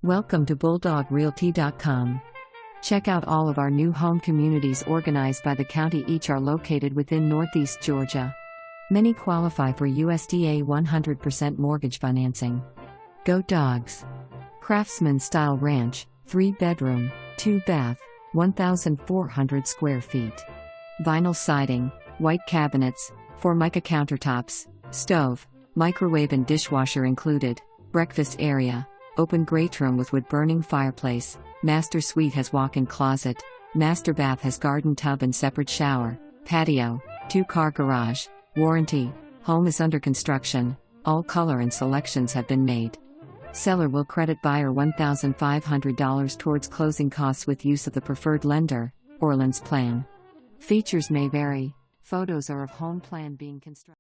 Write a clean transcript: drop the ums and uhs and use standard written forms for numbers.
Welcome to BulldogRealty.com. Check out all of our new home communities organized by the county. Each are located within Northeast Georgia. Many qualify for USDA 100% mortgage financing. Go Dogs! Craftsman style ranch, 3-bedroom, 2-bath, 1,400 square feet. Vinyl siding, white cabinets, formica countertops, stove, microwave and dishwasher included, breakfast area, open greatroom with wood-burning fireplace, master suite has walk-in closet, master bath has garden tub and separate shower, patio, 2-car garage, warranty, home is under construction, all color and selections have been made. Seller will credit buyer $1,500 towards closing costs with use of the preferred lender, Orland's plan. Features may vary. Photos are of home plan being constructed.